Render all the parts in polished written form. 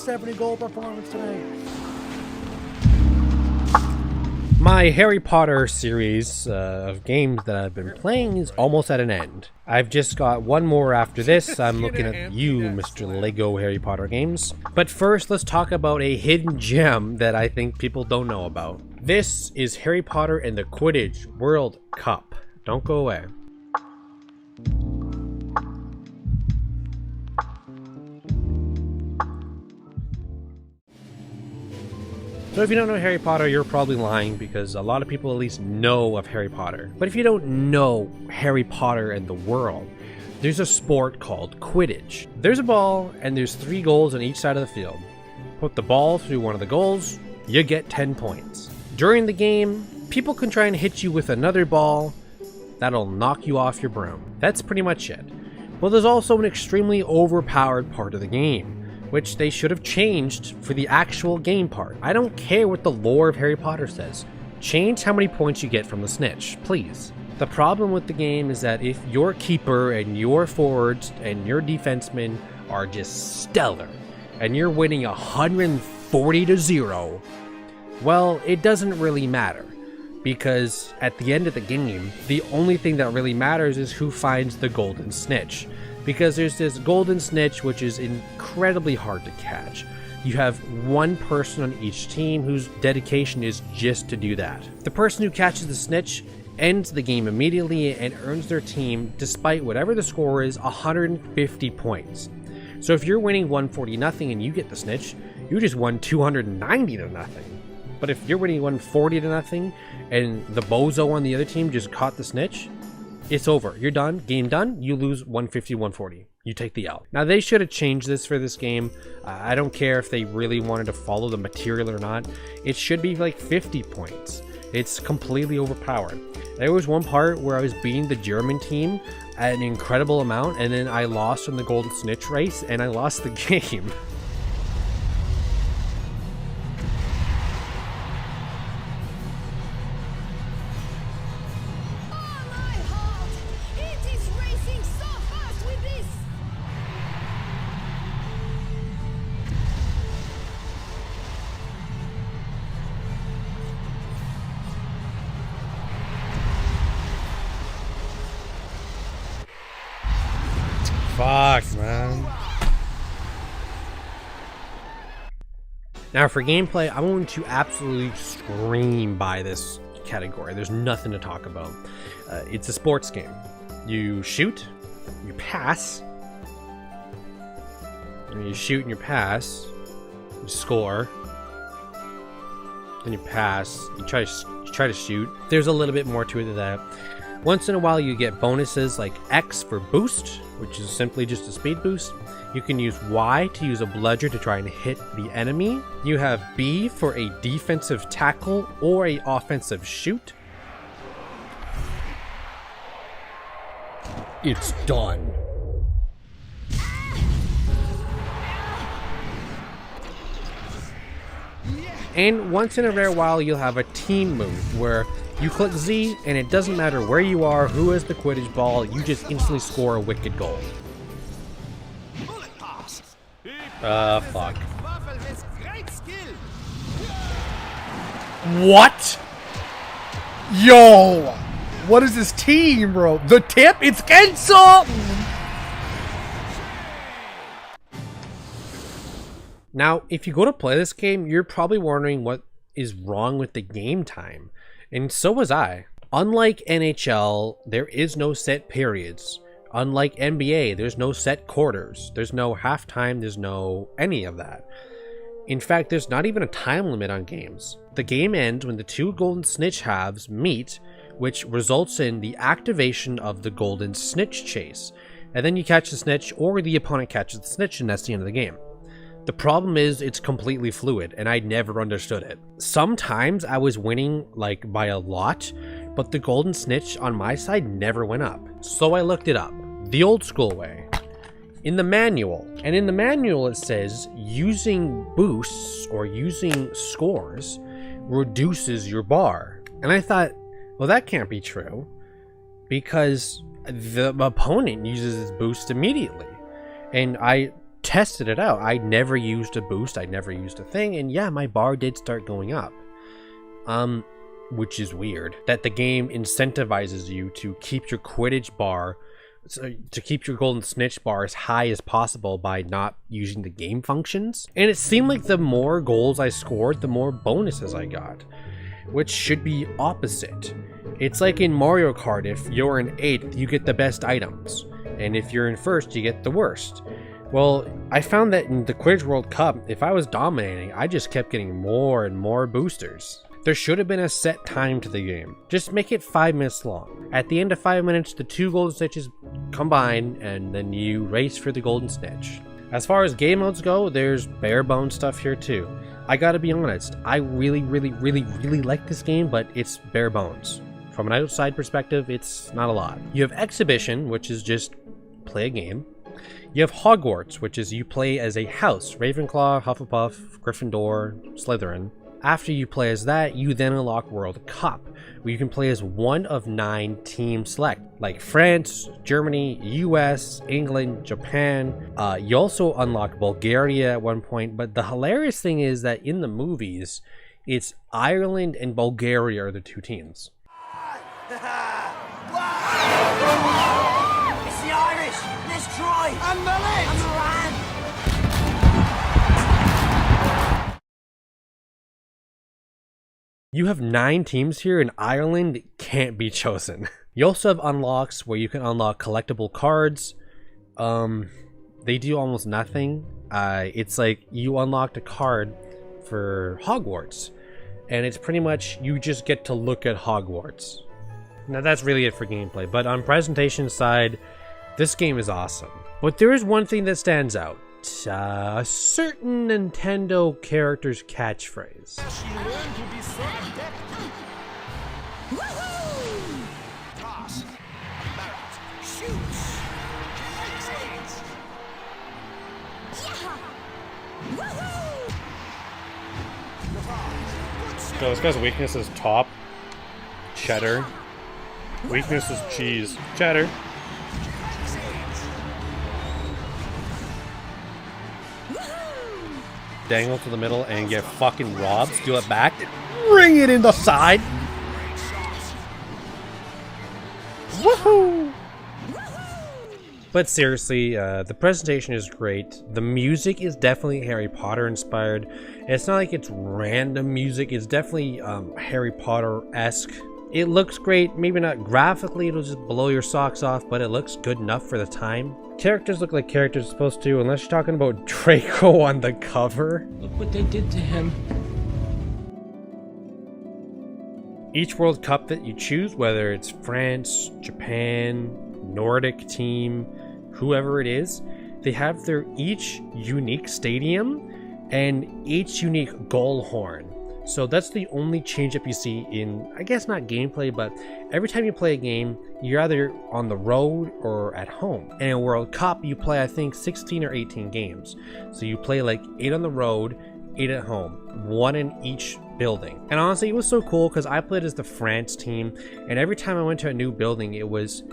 70 goal performance tonight. My Harry Potter series of games that I've been playing is almost at an end. I've just got one more after this. I'm looking at you, Mr. Lego Harry Potter games. But first, let's talk about a hidden gem that I think people don't know about. This is Harry Potter and the Quidditch World Cup. Don't go away. So if you don't know Harry Potter, you're probably lying because a lot of people at least know of Harry Potter. But if you don't know Harry Potter and the world, there's a sport called Quidditch. There's a ball and there's 3 goals on each side of the field. Put the ball through one of the goals, you get 10 points. During the game, people can try and hit you with another ball that'll knock you off your broom. That's pretty much it. But there's also an extremely overpowered part of the game, which they should have changed for the actual game part. I don't care what the lore of Harry Potter says. Change how many points you get from the snitch, please. The problem with the game is that if your keeper and your forwards and your defensemen are just stellar, and you're winning 140-0, well, it doesn't really matter. Because at the end of the game, the only thing that really matters is who finds the golden snitch. Because there's this golden snitch which is incredibly hard to catch. You have one person on each team whose dedication is just to do that. The person who catches the snitch ends the game immediately and earns their team, despite whatever the score is, 150 points. So if you're winning 140-0 and you get the snitch, you just won 290-0. But if you're winning 140-0 and the bozo on the other team just caught the snitch, it's over. You're done. Game done. You lose 150-140. You take the L. Now, they should have changed this for this game. I don't care if they really wanted to follow the material or not. It should be like 50 points. It's completely overpowered. There was one part where I was beating the German team at an incredible amount, and then I lost in the golden snitch race, and I lost the game. Fuck, man. Now for gameplay, I'm going to absolutely scream by this category. There's nothing to talk about. It's a sports game. You shoot, you pass, and you shoot and you pass, you score, then you pass, you try to shoot. There's a little bit more to it than that. Once in a while you get bonuses like X for boost, which is simply just a speed boost. You can use Y to use a bludger to try and hit the enemy. You have B for a defensive tackle or a offensive shoot. It's done. And once in a rare while you'll have a team move where you click Z, and it doesn't matter where you are, who has the Quidditch ball, you just instantly score a wicked goal. Fuck. What? Yo! What is this team, bro? The tip? It's cancelled! Now, if you go to play this game, you're probably wondering what is wrong with the game time. And so was I. Unlike NHL, there is no set periods. Unlike NBA, there's no set quarters. There's no halftime, there's no any of that. In fact, there's not even a time limit on games. The game ends when the 2 golden snitch halves meet, which results in the activation of the golden snitch chase. And then you catch the snitch, or the opponent catches the snitch, and that's the end of the game. The problem is it's completely fluid, and I never understood it. Sometimes I was winning like by a lot, but the golden snitch on my side never went up. So I looked it up, the old school way, in the manual. And in the manual it says using boosts or using scores reduces your bar. And I thought, well, that can't be true because the opponent uses his boost immediately. And I tested it out. I never used a boost, I never used a thing, and yeah, my bar did start going up. Which is weird. That the game incentivizes you to keep your Quidditch bar, to keep your golden snitch bar as high as possible by not using the game functions. And it seemed like the more goals I scored, the more bonuses I got, which should be opposite. It's like in Mario Kart, if you're in 8th, you get the best items, and if you're in 1st, you get the worst. Well, I found that in the Quidditch World Cup, if I was dominating, I just kept getting more and more boosters. There should have been a set time to the game. Just make it 5 minutes long. At the end of 5 minutes, the 2 golden snitches combine, and then you race for the golden snitch. As far as game modes go, there's bare bones stuff here too. I gotta be honest, I really like this game, but it's bare bones. From an outside perspective, it's not a lot. You have Exhibition, which is just play a game. You have Hogwarts, which is you play as a house, Ravenclaw, Hufflepuff, Gryffindor, Slytherin. After you play as that, you then unlock World Cup, where you can play as one of 9 team select, like France, Germany, US, England, Japan. You also unlock Bulgaria at one point, but the hilarious thing is that in the movies, it's Ireland and Bulgaria are the 2 teams. It's the Irish! Let's try! And the Lid! And the Rand! You have 9 teams here, and Ireland can't be chosen. You also have unlocks where you can unlock collectible cards. They do almost nothing. It's like you unlocked a card for Hogwarts, and it's pretty much you just get to look at Hogwarts. Now that's really it for gameplay, but on presentation side, this game is awesome. But there is one thing that stands out. A certain Nintendo character's catchphrase. So this guy's weakness is top, cheddar. Weakness is cheese, cheddar. Dangle to the middle and get fucking robbed. Steal it back. Ring it in the side. Woohoo! But seriously, the presentation is great. The music is definitely Harry Potter inspired. It's not like it's random music. It's definitely Harry Potter-esque. It looks great. Maybe not graphically, it'll just blow your socks off, but it looks good enough for the time. Characters look like characters are supposed to, unless you're talking about Draco on the cover. Look what they did to him. Each World Cup that you choose, whether it's France, Japan, Nordic team, whoever it is, they have their each unique stadium and each unique goal horn. So that's the only change up you see in, I guess not gameplay, but every time you play a game, you're either on the road or at home. And in World Cup, you play, I think, 16 or 18 games. So you play like 8 on the road, 8 at home, 1 in each building. And honestly, it was so cool because I played as the France team, and every time I went to a new building, it was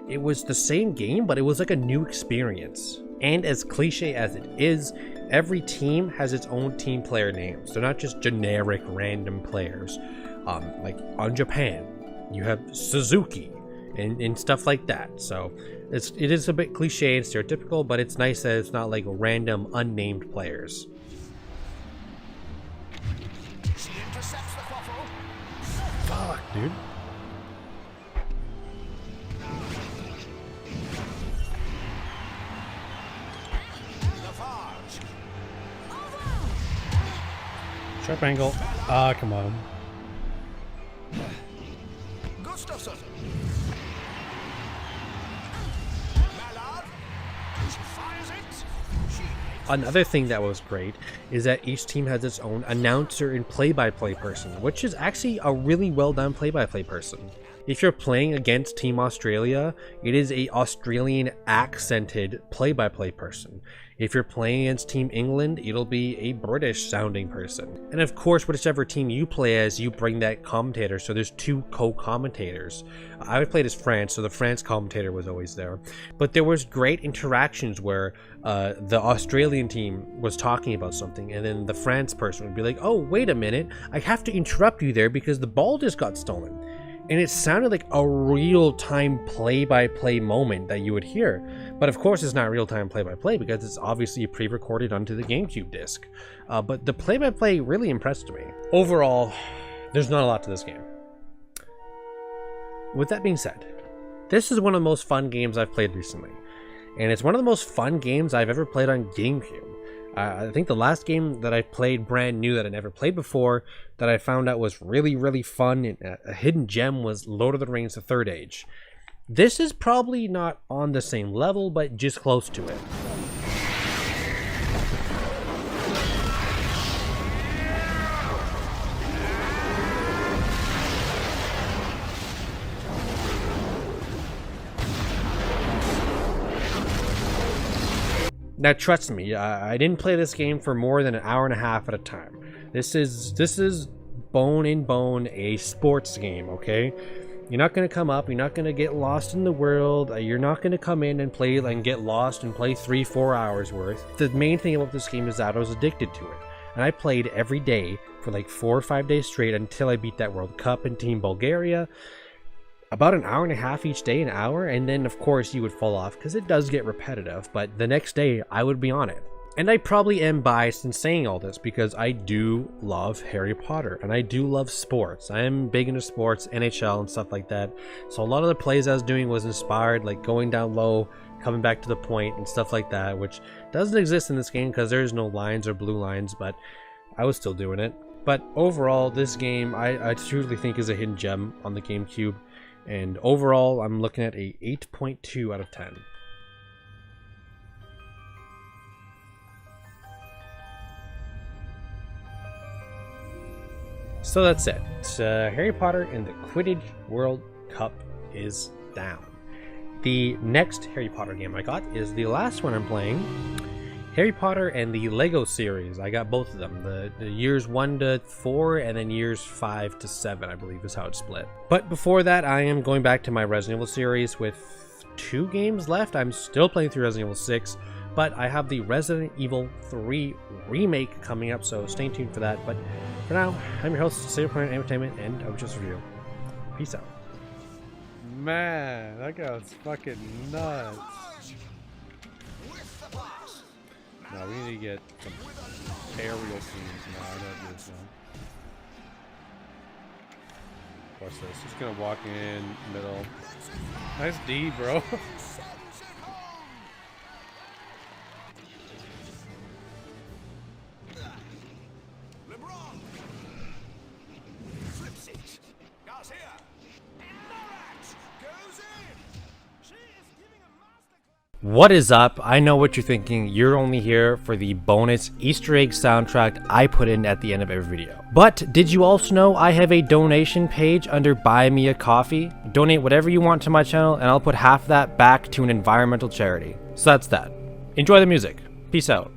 the same game, but it was like a new experience. And as cliche as it is, every team has its own team player names. They're not just generic random players. Like on Japan, you have Suzuki and stuff like that. So it is a bit cliche and stereotypical, but it's nice that it's not like random unnamed players. She intercepts the quaffle. Fuck, dude. Sharp angle. Ah, come on. Gustafsson. Mallard. She fires it. Another thing that was great is that each team has its own announcer and play-by-play person, which is actually a really well done play-by-play person. If you're playing against Team Australia, it is a Australian accented play-by-play person. If you're playing against Team England, it'll be a British sounding person. And of course, whichever team you play as, you bring that commentator. So there's 2 co-commentators. I played as France, so the France commentator was always there. But there was great interactions where the Australian team was talking about something, and then the France person would be like, oh, wait a minute, I have to interrupt you there because the ball just got stolen. And it sounded like a real-time play-by-play moment that you would hear. But of course it's not real-time play-by-play because it's obviously pre-recorded onto the GameCube disc. But the play-by-play really impressed me. Overall, there's not a lot to this game. With that being said, this is one of the most fun games I've played recently. And it's one of the most fun games I've ever played on GameCube. I think the last game that I played brand new that I never played before that I found out was really fun and a hidden gem was Lord of the Rings: The Third Age. This is probably not on the same level, but just close to it. Now trust me, I didn't play this game for more than an hour and a half at a time. This is bone in bone a sports game, okay? You're not going to come up, you're not going to get lost in the world, you're not going to come in and play and get lost and play 3-4 hours worth. The main thing about this game is that I was addicted to it. And I played every day for like 4 or 5 days straight until I beat that World Cup in Team Bulgaria. About an hour and a half each day, an hour, and then of course you would fall off because it does get repetitive, but the next day I would be on it. And I probably am biased in saying all this because I do love Harry Potter and I do love sports. I am big into sports, NHL and stuff like that. So a lot of the plays I was doing was inspired, like going down low, coming back to the point and stuff like that, which doesn't exist in this game because there's no lines or blue lines, but I was still doing it. But overall, this game I truly think is a hidden gem on the GameCube. And overall, I'm looking at a 8.2 out of 10. So that's it. Harry Potter and the Quidditch World Cup is down. The next Harry Potter game I got is the last one I'm playing. Harry Potter and the Lego series. I got both of them. The years 1 to 4 and then years 5 to 7, I believe is how it's split. But before that, I am going back to my Resident Evil series with 2 games left. I'm still playing through Resident Evil 6, but I have the Resident Evil 3 remake coming up, so stay tuned for that. But for now, I'm your host, Saber Planet Entertainment, and I was just review. Peace out. Man, that guy was fucking nuts. No, we need to get some aerial scenes now. I don't do this now. Watch this. Just gonna walk in middle. Nice D, bro. What is up? I know what you're thinking. You're only here for the bonus Easter egg soundtrack I put in at the end of every video. But did you also know I have a donation page under Buy Me a Coffee? Donate whatever you want to my channel and I'll put half that back to an environmental charity. So that's that. Enjoy the music. Peace out.